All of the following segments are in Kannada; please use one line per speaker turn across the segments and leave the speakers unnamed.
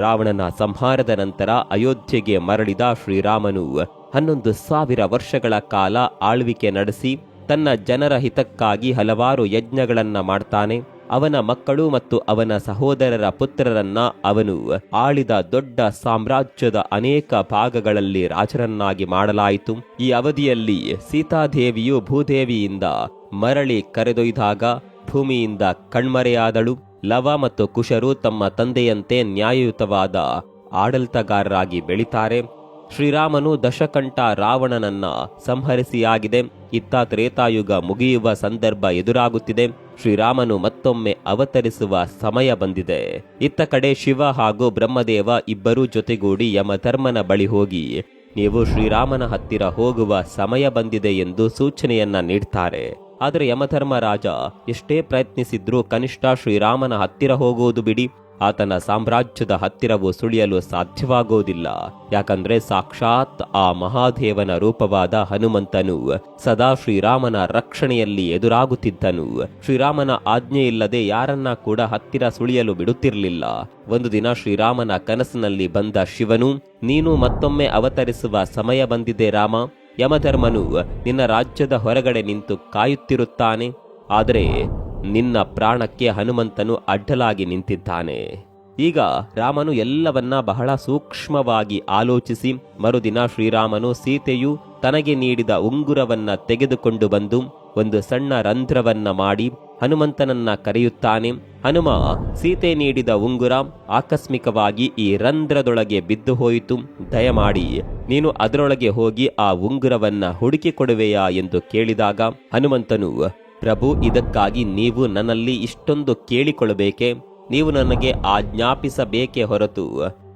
ರಾವಣನ ಸಂಹಾರದ ನಂತರ ಅಯೋಧ್ಯೆಗೆ ಮರಳಿದ ಶ್ರೀರಾಮನು 11,000 ವರ್ಷಗಳ ಕಾಲ ಆಳ್ವಿಕೆ ನಡೆಸಿ ತನ್ನ ಜನರ ಹಿತಕ್ಕಾಗಿ ಹಲವಾರು ಯಜ್ಞಗಳನ್ನ ಮಾಡ್ತಾನೆ. ಅವನ ಮಕ್ಕಳು ಮತ್ತು ಅವನ ಸಹೋದರರ ಪುತ್ರರನ್ನ ಅವನು ಆಳಿದ ದೊಡ್ಡ ಸಾಮ್ರಾಜ್ಯದ ಅನೇಕ ಭಾಗಗಳಲ್ಲಿ ರಾಜರನ್ನಾಗಿ ಮಾಡಲಾಯಿತು. ಈ ಅವಧಿಯಲ್ಲಿ ಸೀತಾದೇವಿಯು ಭೂದೇವಿಯಿಂದ ಮರಳಿ ಕರೆದೊಯ್ದಾಗ ಭೂಮಿಯಿಂದ ಕಣ್ಮರೆಯಾದಳು. ಲವ ಮತ್ತು ಕುಶರು ತಮ್ಮ ತಂದೆಯಂತೆ ನ್ಯಾಯಯುತವಾದ ಆಡಳಿತಗಾರರಾಗಿ ಬೆಳಿತಾರೆ. ಶ್ರೀರಾಮನು ದಶಕಂಠ ರಾವಣನನ್ನ ಸಂಹರಿಸಿಯಾಗಿದೆ. ಇತ್ತ ತ್ರೇತಾಯುಗ ಮುಗಿಯುವ ಸಂದರ್ಭ ಎದುರಾಗುತ್ತಿದೆ. ಶ್ರೀರಾಮನು ಮತ್ತೊಮ್ಮೆ ಅವತರಿಸುವ ಸಮಯ ಬಂದಿದೆ. ಇತ್ತ ಕಡೆ ಶಿವ ಹಾಗೂ ಬ್ರಹ್ಮದೇವ ಇಬ್ಬರೂ ಜೊತೆಗೂಡಿ ಯಮಧರ್ಮನ ಬಳಿ ಹೋಗಿ ನೀವು ಶ್ರೀರಾಮನ ಹತ್ತಿರ ಹೋಗುವ ಸಮಯ ಬಂದಿದೆ ಎಂದು ಸೂಚನೆಯನ್ನ ನೀಡ್ತಾರೆ. ಆದರೆ ಯಮಧರ್ಮರಾಜ ಎಷ್ಟೇ ಪ್ರಯತ್ನಿಸಿದ್ರೂ ಕನಿಷ್ಠ ಶ್ರೀರಾಮನ ಹತ್ತಿರ ಹೋಗುವುದು ಬಿಡಿ, ಆತನ ಸಾಮ್ರಾಜ್ಯದ ಹತ್ತಿರವು ಸುಳಿಯಲು ಸಾಧ್ಯವಾಗುವುದಿಲ್ಲ. ಯಾಕಂದ್ರೆ ಸಾಕ್ಷಾತ್ ಆ ಮಹಾದೇವನ ರೂಪವಾದ ಹನುಮಂತನು ಸದಾ ಶ್ರೀರಾಮನ ರಕ್ಷಣೆಯಲ್ಲಿ ಎದುರಾಗುತ್ತಿದ್ದನು. ಶ್ರೀರಾಮನ ಆಜ್ಞೆ ಇಲ್ಲದೆ ಯಾರನ್ನ ಕೂಡ ಹತ್ತಿರ ಸುಳಿಯಲು ಬಿಡುತ್ತಿರಲಿಲ್ಲ. ಒಂದು ದಿನ ಶ್ರೀರಾಮನ ಕನಸಿನಲ್ಲಿ ಬಂದ ಶಿವನು, ನೀನು ಮತ್ತೊಮ್ಮೆ ಅವತರಿಸುವ ಸಮಯ ಬಂದಿದೆ ರಾಮ. ಯಮಧರ್ಮನು ನಿನ್ನ ರಾಜ್ಯದ ಹೊರಗಡೆ ನಿಂತು ಕಾಯುತ್ತಿರುತ್ತಾನೆ. ಆದರೆ ನಿನ್ನ ಪ್ರಾಣಕ್ಕೆ ಹನುಮಂತನು ಅಡ್ಡಲಾಗಿ ನಿಂತಿದ್ದಾನೆ. ಈಗ ರಾಮನು ಎಲ್ಲವನ್ನ ಬಹಳ ಸೂಕ್ಷ್ಮವಾಗಿ ಆಲೋಚಿಸಿ ಮರುದಿನ ಶ್ರೀರಾಮನು ಸೀತೆಯು ತನಗೆ ನೀಡಿದ ಉಂಗುರವನ್ನ ತೆಗೆದುಕೊಂಡು ಬಂದು ಒಂದು ಸಣ್ಣ ರಂಧ್ರವನ್ನ ಮಾಡಿ ಹನುಮಂತನನ್ನ ಕರೆಯುತ್ತಾನೆ. ಹನುಮ, ಸೀತೆ ನೀಡಿದ ಉಂಗುರ ಆಕಸ್ಮಿಕವಾಗಿ ಈ ರಂಧ್ರದೊಳಗೆ ಬಿದ್ದು ಹೋಯಿತು. ದಯಮಾಡಿ ನೀನು ಅದರೊಳಗೆ ಹೋಗಿ ಆ ಉಂಗುರವನ್ನ ಹುಡುಕಿಕೊಡುವೆಯಾ ಎಂದು ಕೇಳಿದಾಗ ಹನುಮಂತನು, ಪ್ರಭು, ಇದಕ್ಕಾಗಿ ನೀವು ನನ್ನಲ್ಲಿ ಇಷ್ಟೊಂದು ಕೇಳಿಕೊಳ್ಳಬೇಕೆ? ನೀವು ನನಗೆ ಆಜ್ಞಾಪಿಸಬೇಕೇ ಹೊರತು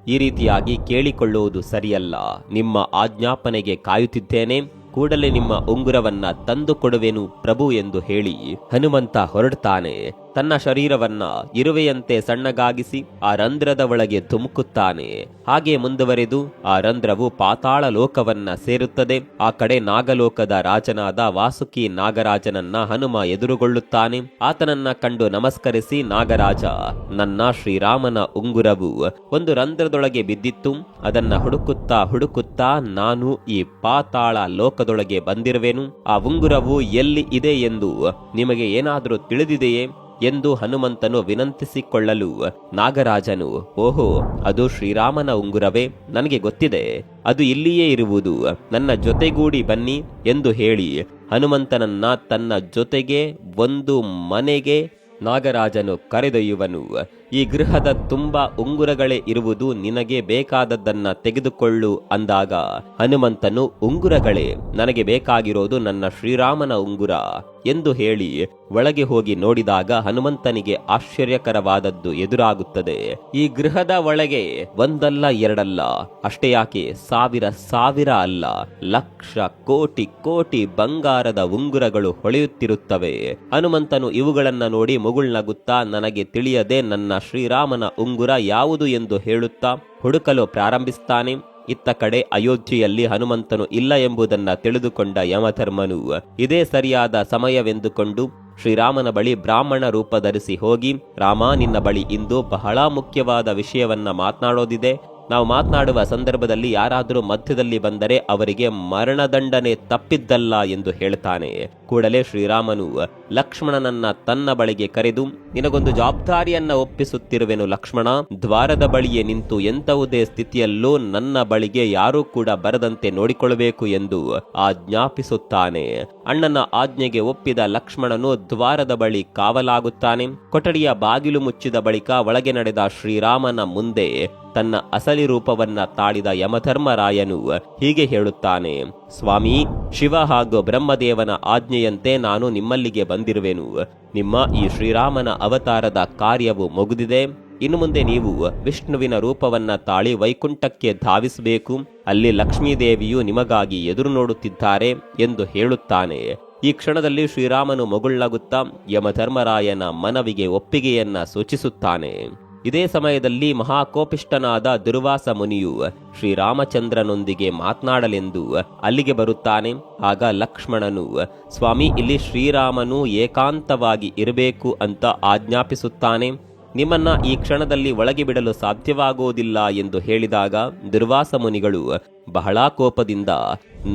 ಈ ರೀತಿಯಾಗಿ ಕೇಳಿಕೊಳ್ಳುವುದು ಸರಿಯಲ್ಲ. ನಿಮ್ಮ ಆಜ್ಞಾಪನೆಗೆ ಕಾಯುತ್ತಿದ್ದೇನೆ. ಕೂಡಲೇ ನಿಮ್ಮ ಉಂಗುರವನ್ನ ತಂದು ಕೊಡುವೆನು ಪ್ರಭು ಎಂದು ಹೇಳಿ ಹನುಮಂತ ಹೊರಡ್ತಾನೆ. ತನ್ನ ಶರೀರವನ್ನ ಇರುವೆಯಂತೆ ಸಣ್ಣಗಾಗಿಸಿ ಆ ರಂಧ್ರದ ಒಳಗೆ ಧುಮುಕುತ್ತಾನೆ. ಹಾಗೆ ಮುಂದುವರೆದು ಆ ರಂಧ್ರವು ಪಾತಾಳ ಲೋಕವನ್ನ ಸೇರುತ್ತದೆ. ಆ ಕಡೆ ನಾಗಲೋಕದ ರಾಜನಾದ ವಾಸುಕಿ ನಾಗರಾಜನನ್ನ ಹನುಮ ಎದುರುಗೊಳ್ಳುತ್ತಾನೆ. ಆತನನ್ನ ಕಂಡು ನಮಸ್ಕರಿಸಿ, ನಾಗರಾಜ, ನನ್ನ ಶ್ರೀರಾಮನ ಉಂಗುರವು ಒಂದು ರಂಧ್ರದೊಳಗೆ ಬಿದ್ದಿತ್ತು. ಅದನ್ನ ಹುಡುಕುತ್ತಾ ನಾನು ಈ ಪಾತಾಳ ಲೋಕದೊಳಗೆ ಬಂದಿರುವೆನು. ಆ ಉಂಗುರವು ಎಲ್ಲಿ ಇದೆ ಎಂದು ನಿಮಗೆ ಏನಾದರೂ ತಿಳಿದಿದೆಯೇ ಎಂದು ಹನುಮಂತನು ವಿನಂತಿಸಿಕೊಳ್ಳಲು ನಾಗರಾಜನು, ಓಹೋ, ಅದು ಶ್ರೀರಾಮನ ಉಂಗುರವೇ, ನನಗೆ ಗೊತ್ತಿದೆ. ಅದು ಇಲ್ಲಿಯೇ ಇರುವುದು, ನನ್ನ ಜೊತೆಗೂಡಿ ಬನ್ನಿ ಎಂದು ಹೇಳಿ ಹನುಮಂತನನ್ನ ತನ್ನ ಜೊತೆಗೆ ಒಂದು ಮನೆಗೆ ನಾಗರಾಜನು ಕರೆದೊಯ್ಯುವನು. ಈ ಗೃಹದ ತುಂಬ ಉಂಗುರಗಳೇ ಇರುವುದು, ನಿನಗೆ ಬೇಕಾದದ್ದನ್ನ ತೆಗೆದುಕೊಳ್ಳು ಅಂದಾಗ ಹನುಮಂತನು, ಉಂಗುರಗಳೇ, ನನಗೆ ಬೇಕಾಗಿರೋದು ನನ್ನ ಶ್ರೀರಾಮನ ಉಂಗುರ ಎಂದು ಹೇಳಿ ಒಳಗೆ ಹೋಗಿ ನೋಡಿದಾಗ ಹನುಮಂತನಿಗೆ ಆಶ್ಚರ್ಯಕರವಾದದ್ದು ಎದುರಾಗುತ್ತದೆ. ಈ ಗೃಹದ ಒಳಗೆ ಒಂದಲ್ಲ ಎರಡಲ್ಲ, ಅಷ್ಟೇ ಯಾಕೆ ಸಾವಿರ ಅಲ್ಲ, ಲಕ್ಷ ಕೋಟಿ ಬಂಗಾರದ ಉಂಗುರಗಳು ಹೊಳೆಯುತ್ತಿರುತ್ತವೆ. ಹನುಮಂತನು ಇವುಗಳನ್ನ ನೋಡಿ ಮುಗುಳ್ನಗುತ್ತಾ, ನನಗೆ ತಿಳಿಯದೆ ನನ್ನ ಶ್ರೀರಾಮನ ಉಂಗುರ ಯಾವುದು ಎಂದು ಹೇಳುತ್ತಾ ಹುಡುಕಲು ಪ್ರಾರಂಭಿಸ್ತಾನೆ. ಇತ್ತ ಕಡೆ ಅಯೋಧ್ಯೆಯಲ್ಲಿ ಹನುಮಂತನು ಇಲ್ಲ ಎಂಬುದನ್ನ ತಿಳಿದುಕೊಂಡ ಯಮಧರ್ಮನು ಇದೇ ಸರಿಯಾದ ಸಮಯವೆಂದುಕೊಂಡು ಶ್ರೀರಾಮನ ಬಳಿ ಬ್ರಾಹ್ಮಣ ರೂಪ ಧರಿಸಿ ಹೋಗಿ, ರಾಮ, ನಿನ್ನ ಬಳಿ ಇಂದು ಬಹಳ ಮುಖ್ಯವಾದ ವಿಷಯವನ್ನ ಮಾತನಾಡೋದಿದೆ. ನಾವು ಮಾತನಾಡುವ ಸಂದರ್ಭದಲ್ಲಿ ಯಾರಾದರೂ ಮಧ್ಯದಲ್ಲಿ ಬಂದರೆ ಅವರಿಗೆ ಮರಣದಂಡನೆ ತಪ್ಪಿದ್ದಲ್ಲ ಎಂದು ಹೇಳ್ತಾನೆ. ಕೂಡಲೇ ಶ್ರೀರಾಮನು ಲಕ್ಷ್ಮಣನನ್ನ ತನ್ನ ಬಳಿಗೆ ಕರೆದು, ನಿನಗೊಂದು ಜವಾಬ್ದಾರಿಯನ್ನ ಒಪ್ಪಿಸುತ್ತಿರುವೆನು ಲಕ್ಷ್ಮಣ. ದ್ವಾರದ ಬಳಿಯೇ ನಿಂತು ಎಂತಹುದೇ ಸ್ಥಿತಿಯಲ್ಲೂ ನನ್ನ ಬಳಿಗೆ ಯಾರೂ ಕೂಡ ಬರದಂತೆ ನೋಡಿಕೊಳ್ಳಬೇಕು ಎಂದು ಆಜ್ಞಾಪಿಸುತ್ತಾನೆ. ಅಣ್ಣನ ಆಜ್ಞೆಗೆ ಒಪ್ಪಿದ ಲಕ್ಷ್ಮಣನು ದ್ವಾರದ ಬಳಿ ಕಾವಲಾಗುತ್ತಾನೆ. ಕೊಠಡಿಯ ಬಾಗಿಲು ಮುಚ್ಚಿದ ಬಳಿಕ ಒಳಗೆ ನಡೆದ ಶ್ರೀರಾಮನ ಮುಂದೆ ತನ್ನ ಅಸಲಿ ರೂಪವನ್ನ ತಾಳಿದ ಯಮಧರ್ಮರಾಯನು ಹೀಗೆ ಹೇಳುತ್ತಾನೆ, ಸ್ವಾಮಿ, ಶಿವ ಹಾಗೂ ಬ್ರಹ್ಮದೇವನ ಆಜ್ಞೆಯಂತೆ ನಾನು ನಿಮ್ಮಲ್ಲಿಗೆ ಬಂದಿರುವೆನು. ನಿಮ್ಮ ಈ ಶ್ರೀರಾಮನ ಅವತಾರದ ಕಾರ್ಯವು ಮುಗಿದಿದೆ. ಇನ್ನು ಮುಂದೆ ನೀವು ವಿಷ್ಣುವಿನ ರೂಪವನ್ನ ತಾಳಿ ವೈಕುಂಠಕ್ಕೆ ಧಾವಿಸಬೇಕು. ಅಲ್ಲಿ ಲಕ್ಷ್ಮೀದೇವಿಯು ನಿಮಗಾಗಿ ಎದುರು ನೋಡುತ್ತಿದ್ದಾರೆ ಎಂದು ಹೇಳುತ್ತಾನೆ. ಈ ಕ್ಷಣದಲ್ಲಿ ಶ್ರೀರಾಮನು ಮುಗುಳ್ನಗುತ್ತಾ ಯಮಧರ್ಮರಾಯನ ಮನವಿಗೆ ಒಪ್ಪಿಗೆಯನ್ನ ಸೂಚಿಸುತ್ತಾನೆ. ಇದೇ ಸಮಯದಲ್ಲಿ ಮಹಾಕೋಪಿಷ್ಟನಾದ ದುರ್ವಾಸ ಮುನಿಯು ಶ್ರೀರಾಮಚಂದ್ರನೊಂದಿಗೆ ಮಾತನಾಡಲೆಂದು ಅಲ್ಲಿಗೆ ಬರುತ್ತಾನೆ. ಆಗ ಲಕ್ಷ್ಮಣನು, ಸ್ವಾಮಿ, ಇಲ್ಲಿ ಶ್ರೀರಾಮನು ಏಕಾಂತವಾಗಿ ಇರಬೇಕು ಅಂತ ಆಜ್ಞಾಪಿಸುತ್ತಾನೆ. ನಿಮ್ಮನ್ನ ಈ ಕ್ಷಣದಲ್ಲಿ ಒಳಗೆ ಬಿಡಲು ಸಾಧ್ಯವಾಗುವುದಿಲ್ಲ ಎಂದು ಹೇಳಿದಾಗ ದುರ್ವಾಸ ಮುನಿಗಳು ಬಹಳ ಕೋಪದಿಂದ,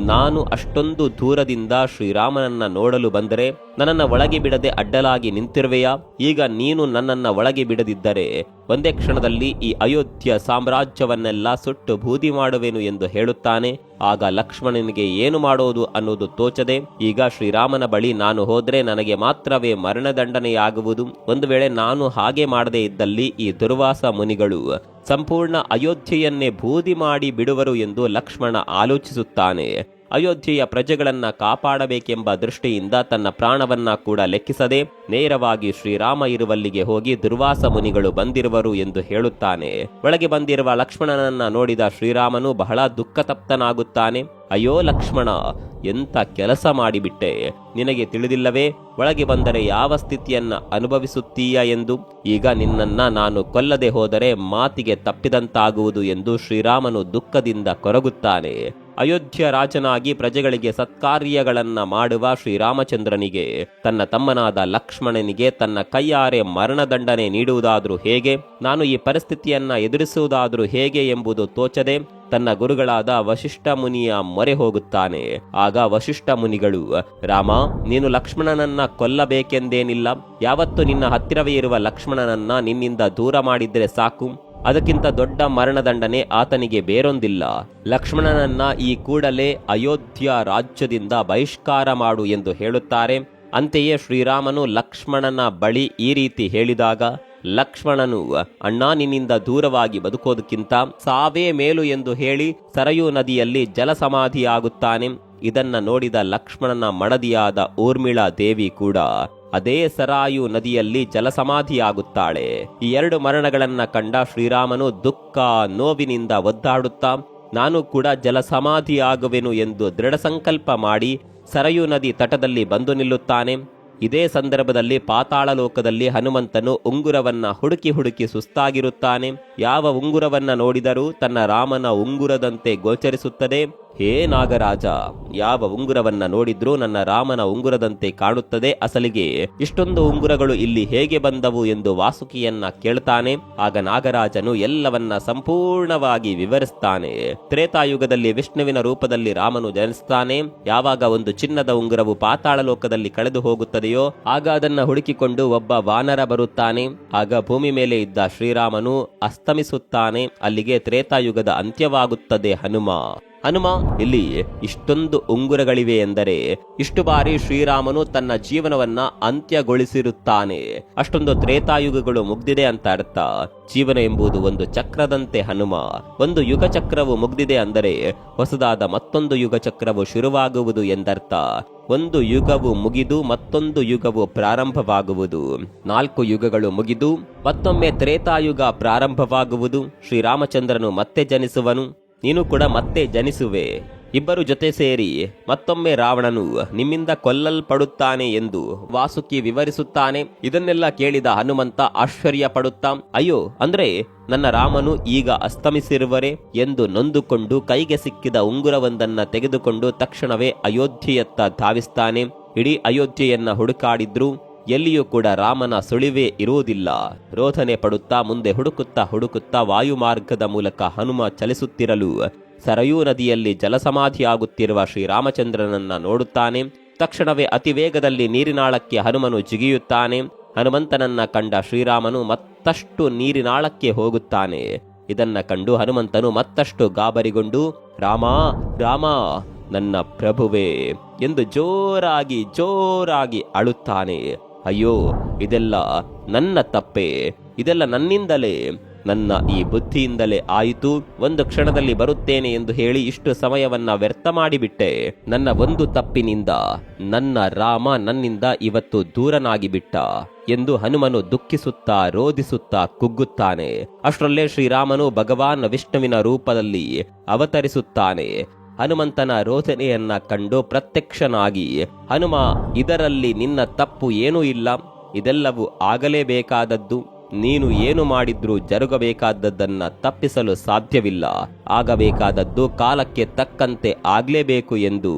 ನಾನು ಅಷ್ಟೊಂದು ದೂರದಿಂದ ಶ್ರೀರಾಮನನ್ನ ನೋಡಲು ಬಂದರೆ ನನ್ನನ್ನ ಒಳಗೆ ಬಿಡದೆ ಅಡ್ಡಲಾಗಿ ನಿಂತಿರುವೆಯಾ? ಈಗ ನೀನು ನನ್ನನ್ನ ಒಳಗೆ ಬಿಡದಿದ್ದರೆ ಒಂದೇ ಕ್ಷಣದಲ್ಲಿ ಈ ಅಯೋಧ್ಯ ಸಾಮ್ರಾಜ್ಯವನ್ನೆಲ್ಲ ಸುಟ್ಟು ಬೂದಿ ಮಾಡುವೆನು ಎಂದು ಹೇಳುತ್ತಾನೆ. ಆಗ ಲಕ್ಷ್ಮಣನಿಗೆ ಏನು ಮಾಡೋದು ಅನ್ನೋದು ತೋಚದೆ, ಈಗ ಶ್ರೀರಾಮನ ಬಳಿ ನಾನು ಹೋದ್ರೆ ನನಗೆ ಮಾತ್ರವೇ ಮರಣದಂಡನೆಯಾಗುವುದು. ಒಂದು ವೇಳೆ ನಾನು ಹಾಗೆ ಮಾಡದೇ ಇದ್ದಲ್ಲಿ ಈ ದುರ್ವಾಸ ಮುನಿಗಳು ಸಂಪೂರ್ಣ ಅಯೋಧ್ಯೆಯನ್ನೇ ಬೂದಿ ಮಾಡಿ ಬಿಡುವರು ಎಂದು ಲಕ್ಷ್ಮಣ ಆಲೋಚಿಸುತ್ತಾನೆ. ಅಯೋಧ್ಯೆಯ ಪ್ರಜೆಗಳನ್ನ ಕಾಪಾಡಬೇಕೆಂಬ ದೃಷ್ಟಿಯಿಂದ ತನ್ನ ಪ್ರಾಣವನ್ನ ಕೂಡ ಲೆಕ್ಕಿಸದೆ ನೇರವಾಗಿ ಶ್ರೀರಾಮ ಇರುವಲ್ಲಿಗೆ ಹೋಗಿ ದುರ್ವಾಸ ಮುನಿಗಳು ಬಂದಿರುವರು ಎಂದು ಹೇಳುತ್ತಾನೆ. ಒಳಗೆ ಬಂದಿರುವ ಲಕ್ಷ್ಮಣನನ್ನ ನೋಡಿದ ಶ್ರೀರಾಮನು ಬಹಳ ದುಃಖತಪ್ತನಾಗುತ್ತಾನೆ. ಅಯ್ಯೋ ಲಕ್ಷ್ಮಣ, ಎಂತ ಕೆಲಸ ಮಾಡಿಬಿಟ್ಟೆ, ನಿನಗೆ ತಿಳಿದಿಲ್ಲವೇ ಒಳಗೆ ಬಂದರೆ ಯಾವ ಸ್ಥಿತಿಯನ್ನ ಅನುಭವಿಸುತ್ತೀಯ ಎಂದು? ಈಗ ನಿನ್ನನ್ನ ನಾನು ಕೊಲ್ಲದೆ ಹೋದರೆ ಮಾತಿಗೆ ತಪ್ಪಿದಂತಾಗುವುದು ಎಂದು ಶ್ರೀರಾಮನು ದುಃಖದಿಂದ ಕೊರಗುತ್ತಾನೆ. ಅಯೋಧ್ಯ ರಾಜನಾಗಿ ಪ್ರಜೆಗಳಿಗೆ ಸತ್ಕಾರ್ಯಗಳನ್ನ ಮಾಡುವ ಶ್ರೀರಾಮಚಂದ್ರನಿಗೆ ತನ್ನ ತಮ್ಮನಾದ ಲಕ್ಷ್ಮಣನಿಗೆ ತನ್ನ ಕೈಯಾರೆ ಮರಣದಂಡನೆ ನೀಡುವುದಾದ್ರೂ ಹೇಗೆ, ನಾನು ಈ ಪರಿಸ್ಥಿತಿಯನ್ನ ಎದುರಿಸುವುದಾದ್ರೂ ಹೇಗೆ ಎಂಬುದು ತೋಚದೆ ತನ್ನ ಗುರುಗಳಾದ ವಶಿಷ್ಠ ಮುನಿಯ ಮೊರೆ ಹೋಗುತ್ತಾನೆ. ಆಗ ವಶಿಷ್ಠ ಮುನಿಗಳು, ರಾಮ, ನೀನು ಲಕ್ಷ್ಮಣನನ್ನ ಕೊಲ್ಲಬೇಕೆಂದೇನಿಲ್ಲ. ಯಾವತ್ತು ನಿನ್ನ ಹತ್ತಿರವೇ ಇರುವ ಲಕ್ಷ್ಮಣನನ್ನ ನಿನ್ನಿಂದ ದೂರ ಮಾಡಿದ್ರೆ ಸಾಕು. ಅದಕ್ಕಿಂತ ದೊಡ್ಡ ಮರಣದಂಡನೆ ಆತನಿಗೆ ಬೇರೊಂದಿಲ್ಲ. ಲಕ್ಷ್ಮಣನನ್ನ ಈ ಕೂಡಲೇ ಅಯೋಧ್ಯ ರಾಜ್ಯದಿಂದ ಬಹಿಷ್ಕಾರ ಮಾಡು ಎಂದು ಹೇಳುತ್ತಾರೆ. ಅಂತೆಯೇ ಶ್ರೀರಾಮನು ಲಕ್ಷ್ಮಣನ ಬಳಿ ಈ ರೀತಿ ಹೇಳಿದಾಗ ಲಕ್ಷ್ಮಣನು, ಅಣ್ಣ, ನಿನ್ನಿಂದ ದೂರವಾಗಿ ಬದುಕೋದಕ್ಕಿಂತ ಸಾವೇ ಮೇಲು ಎಂದು ಹೇಳಿ ಸರಯೂ ನದಿಯಲ್ಲಿ ಜಲಸಮಾಧಿಯಾಗುತ್ತಾನೆ. ಇದನ್ನ ನೋಡಿದ ಲಕ್ಷ್ಮಣನ ಮಡದಿಯಾದ ಊರ್ಮಿಳಾ ದೇವಿ ಕೂಡ ಅದೇ ಸರಾಯು ನದಿಯಲ್ಲಿ ಜಲಸಮಾಧಿಯಾಗುತ್ತಾಳೆ. ಈ ಎರಡು ಮರಣಗಳನ್ನ ಕಂಡ ಶ್ರೀರಾಮನು ದುಃಖ ನೋವಿನಿಂದ ಒದ್ದಾಡುತ್ತಾ ನಾನು ಕೂಡ ಜಲಸಮಾಧಿಯಾಗುವೆನು ಎಂದು ದೃಢ ಸಂಕಲ್ಪ ಮಾಡಿ ಸರಯೂ ನದಿ ತಟದಲ್ಲಿ ಬಂದು ನಿಲ್ಲುತ್ತಾನೆ. ಇದೇ ಸಂದರ್ಭದಲ್ಲಿ ಪಾತಾಳ ಲೋಕದಲ್ಲಿ ಹನುಮಂತನು ಉಂಗುರವನ್ನ ಹುಡುಕಿ ಹುಡುಕಿ ಸುಸ್ತಾಗಿರುತ್ತಾನೆ. ಯಾವ ಉಂಗುರವನ್ನ ನೋಡಿದರೂ ತನ್ನ ರಾಮನ ಉಂಗುರದಂತೆ ಗೋಚರಿಸುತ್ತದೆ. ಹೇ ನಾಗರಾಜ, ಯಾವ ಉಂಗುರವನ್ನ ನೋಡಿದ್ರೂ ನನ್ನ ರಾಮನ ಉಂಗುರದಂತೆ ಕಾಣುತ್ತದೆ. ಅಸಲಿಗೆ ಇಷ್ಟೊಂದು ಉಂಗುರಗಳು ಇಲ್ಲಿ ಹೇಗೆ ಬಂದವು ಎಂದು ವಾಸುಕಿಯನ್ನ ಕೇಳ್ತಾನೆ. ಆಗ ನಾಗರಾಜನು ಎಲ್ಲವನ್ನ ಸಂಪೂರ್ಣವಾಗಿ ವಿವರಿಸ್ತಾನೆ. ತ್ರೇತಾಯುಗದಲ್ಲಿ ವಿಷ್ಣುವಿನ ರೂಪದಲ್ಲಿ ರಾಮನು ಜನಿಸ್ತಾನೆ. ಯಾವಾಗ ಒಂದು ಚಿನ್ನದ ಉಂಗುರವು ಪಾತಾಳ ಲೋಕದಲ್ಲಿ ಕಳೆದು ಹೋಗುತ್ತದೆಯೋ ಆಗ ಅದನ್ನ ಹುಡುಕಿಕೊಂಡು ಒಬ್ಬ ವಾನರ ಬರುತ್ತಾನೆ. ಆಗ ಭೂಮಿ ಮೇಲೆ ಇದ್ದ ಶ್ರೀರಾಮನು ಅಸ್ತಮಿಸುತ್ತಾನೆ. ಅಲ್ಲಿಗೆ ತ್ರೇತಾಯುಗದ ಅಂತ್ಯವಾಗುತ್ತದೆ. ಹನುಮ, ಇಲ್ಲಿ ಇಷ್ಟೊಂದು ಉಂಗುರಗಳಿವೆ ಎಂದರೆ ಇಷ್ಟು ಬಾರಿ ಶ್ರೀರಾಮನು ತನ್ನ ಜೀವನವನ್ನ ಅಂತ್ಯಗೊಳಿಸಿರುತ್ತಾನೆ. ಅಷ್ಟೊಂದು ತ್ರೇತಾಯುಗಗಳು ಮುಗ್ದಿದೆ ಅಂತ ಅರ್ಥ. ಜೀವನ ಎಂಬುದು ಒಂದು ಚಕ್ರದಂತೆ ಹನುಮ. ಒಂದು ಯುಗ ಚಕ್ರವು ಮುಗ್ದಿದೆ ಅಂದರೆ ಹೊಸದಾದ ಮತ್ತೊಂದು ಯುಗ ಚಕ್ರವು ಶುರುವಾಗುವುದು ಎಂದರ್ಥ. ಒಂದು ಯುಗವು ಮುಗಿದು ಮತ್ತೊಂದು ಯುಗವು ಪ್ರಾರಂಭವಾಗುವುದು. 4 ಯುಗಗಳು ಮುಗಿದು ಮತ್ತೊಮ್ಮೆ ತ್ರೇತಾಯುಗ ಪ್ರಾರಂಭವಾಗುವುದು. ಶ್ರೀರಾಮಚಂದ್ರನು ಮತ್ತೆ ಜನಿಸುವನು, ನೀನು ಕೂಡ ಮತ್ತೆ ಜನಿಸುವೆ. ಇಬ್ಬರು ಜೊತೆ ಸೇರಿ ಮತ್ತೊಮ್ಮೆ ರಾವಣನು ನಿಮ್ಮಿಂದ ಕೊಲ್ಲಲ್ಪಡುತ್ತಾನೆ ಎಂದು ವಾಸುಕಿ ವಿವರಿಸುತ್ತಾನೆ. ಇದನ್ನೆಲ್ಲ ಕೇಳಿದ ಹನುಮಂತ ಆಶ್ಚರ್ಯ ಪಡುತ್ತಾ, ಅಯ್ಯೋ, ಅಂದ್ರೆ ನನ್ನ ರಾಮನು ಈಗ ಅಸ್ತಮಿಸಿರುವರೆ ಎಂದು ನೊಂದುಕೊಂಡು ಕೈಗೆ ಸಿಕ್ಕಿದ ಉಂಗುರವೊಂದನ್ನ ತೆಗೆದುಕೊಂಡು ತಕ್ಷಣವೇ ಅಯೋಧ್ಯೆಯತ್ತ ಧಾವಿಸ್ತಾನೆ. ಇಡೀ ಅಯೋಧ್ಯೆಯನ್ನ ಹುಡುಕಾಡಿದ್ರು ಎಲ್ಲಿಯೂ ಕೂಡ ರಾಮನ ಸುಳಿವೇ ಇರುವುದಿಲ್ಲ. ರೋಧನೆ ಪಡುತ್ತಾ ಮುಂದೆ ಹುಡುಕುತ್ತಾ ವಾಯುಮಾರ್ಗದ ಮೂಲಕ ಹನುಮ ಚಲಿಸುತ್ತಿರಲು ಸರಯೂ ನದಿಯಲ್ಲಿ ಜಲಸಮಾಧಿಯಾಗುತ್ತಿರುವ ಶ್ರೀರಾಮಚಂದ್ರನನ್ನ ನೋಡುತ್ತಾನೆ. ತಕ್ಷಣವೇ ಅತಿ ವೇಗದಲ್ಲಿ ನೀರಿನಾಳಕ್ಕೆ ಹನುಮನು ಜಿಗಿಯುತ್ತಾನೆ. ಹನುಮಂತನನ್ನ ಕಂಡ ಶ್ರೀರಾಮನು ಮತ್ತಷ್ಟು ನೀರಿನಾಳಕ್ಕೆ ಹೋಗುತ್ತಾನೆ. ಇದನ್ನ ಕಂಡು ಹನುಮಂತನು ಮತ್ತಷ್ಟು ಗಾಬರಿಗೊಂಡು, ರಾಮ, ನನ್ನ ಪ್ರಭುವೇ ಎಂದು ಜೋರಾಗಿ ಅಳುತ್ತಾನೆ. ಅಯ್ಯೋ, ಇದೆಲ್ಲ ನನ್ನ ತಪ್ಪೆ, ಇದೆಲ್ಲ ನನ್ನಿಂದಲೇ, ನನ್ನ ಈ ಬುದ್ಧಿಯಿಂದಲೇ ಆಯಿತು. ಒಂದು ಕ್ಷಣದಲ್ಲಿ ಬರುತ್ತೇನೆ ಎಂದು ಹೇಳಿ ಇಷ್ಟು ಸಮಯವನ್ನ ವ್ಯರ್ಥ ಮಾಡಿಬಿಟ್ಟೆ. ನನ್ನ ಒಂದು ತಪ್ಪಿನಿಂದ ನನ್ನ ರಾಮ ನನ್ನಿಂದ ಇವತ್ತು ದೂರನಾಗಿ ಬಿಟ್ಟ ಎಂದು ಹನುಮನು ದುಃಖಿಸುತ್ತಾ ರೋಧಿಸುತ್ತಾ ಕುಗ್ಗುತ್ತಾನೆ. ಅಷ್ಟರಲ್ಲೇ ಶ್ರೀರಾಮನು ಭಗವಾನ್ ವಿಷ್ಣುವಿನ ರೂಪದಲ್ಲಿ ಅವತರಿಸುತ್ತಾನೆ. ಹನುಮಂತನ ರೋಧನೆಯನ್ನ ಕಂಡು ಪ್ರತ್ಯಕ್ಷನಾಗಿ, ಹನುಮ, ಇದರಲ್ಲಿ ನಿನ್ನ ತಪ್ಪು ಏನೂ ಇಲ್ಲ, ಇದೆಲ್ಲವೂ ಆಗಲೇಬೇಕಾದದ್ದು. ನೀನು ಏನು ಮಾಡಿದ್ರೂ ಜರುಗಬೇಕಾದದ್ದನ್ನ ತಪ್ಪಿಸಲು ಸಾಧ್ಯವಿಲ್ಲ. ಆಗಬೇಕಾದದ್ದು ಕಾಲಕ್ಕೆ ತಕ್ಕಂತೆ ಆಗ್ಲೇಬೇಕು ಎಂದು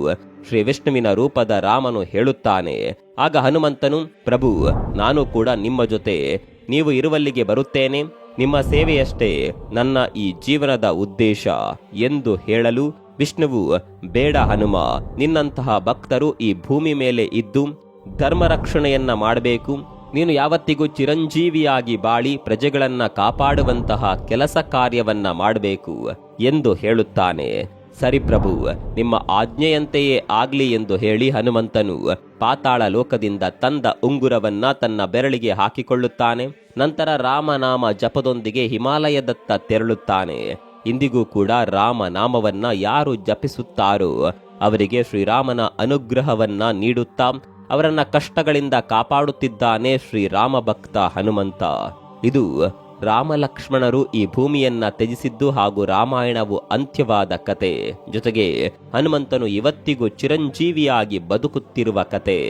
ಶ್ರೀ ವಿಷ್ಣುವಿನ ರೂಪದ ರಾಮನು ಹೇಳುತ್ತಾನೆ. ಆಗ ಹನುಮಂತನು, ಪ್ರಭು, ನಾನು ಕೂಡ ನಿಮ್ಮ ಜೊತೆ ನೀವು ಇರುವಲ್ಲಿಗೆ ಬರುತ್ತೇನೆ. ನಿಮ್ಮ ಸೇವೆಯಷ್ಟೇ ನನ್ನ ಈ ಜೀವನದ ಉದ್ದೇಶ ಎಂದು ಹೇಳಲು ವಿಷ್ಣುವು, ಬೇಡ ಹನುಮ, ನಿನ್ನಂತಹ ಭಕ್ತರು ಈ ಭೂಮಿ ಮೇಲೆ ಇದ್ದು ಧರ್ಮ ರಕ್ಷಣೆಯನ್ನ ಮಾಡಬೇಕು. ನೀನು ಯಾವತ್ತಿಗೂ ಚಿರಂಜೀವಿಯಾಗಿ ಬಾಳಿ ಪ್ರಜೆಗಳನ್ನ ಕಾಪಾಡುವಂತಹ ಕೆಲಸ ಕಾರ್ಯವನ್ನ ಮಾಡಬೇಕು ಎಂದು ಹೇಳುತ್ತಾನೆ. ಸರಿ ಪ್ರಭು, ನಿಮ್ಮ ಆಜ್ಞೆಯಂತೆಯೇ ಆಗ್ಲಿ ಎಂದು ಹೇಳಿ ಹನುಮಂತನು ಪಾತಾಳ ಲೋಕದಿಂದ ತಂದ ಉಂಗುರವನ್ನ ತನ್ನ ಬೆರಳಿಗೆ ಹಾಕಿಕೊಳ್ಳುತ್ತಾನೆ. ನಂತರ ರಾಮನಾಮ ಜಪದೊಂದಿಗೆ ಹಿಮಾಲಯದತ್ತ ತೆರಳುತ್ತಾನೆ. ಇಂದಿಗೂ ಕೂಡ ರಾಮನಾಮವನ್ನ ಯಾರು ಜಪಿಸುತ್ತಾರೋ ಅವರಿಗೆ ಶ್ರೀರಾಮನ ಅನುಗ್ರಹವನ್ನ ನೀಡುತ್ತಾ ಅವರನ್ನ ಕಷ್ಟಗಳಿಂದ ಕಾಪಾಡುತ್ತಿದ್ದಾನೆ ಶ್ರೀರಾಮ ಭಕ್ತ ಹನುಮಂತ. ಇದು ರಾಮಲಕ್ಷ್ಮಣರು ಈ ಭೂಮಿಯನ್ನ ತ್ಯಜಿಸಿದ್ದು ಹಾಗೂ ರಾಮಾಯಣವು ಅಂತ್ಯವಾದ ಕತೆ, ಜೊತೆಗೆ ಹನುಮಂತನು ಇವತ್ತಿಗೂ ಚಿರಂಜೀವಿಯಾಗಿ ಬದುಕುತ್ತಿರುವ ಕತೆ.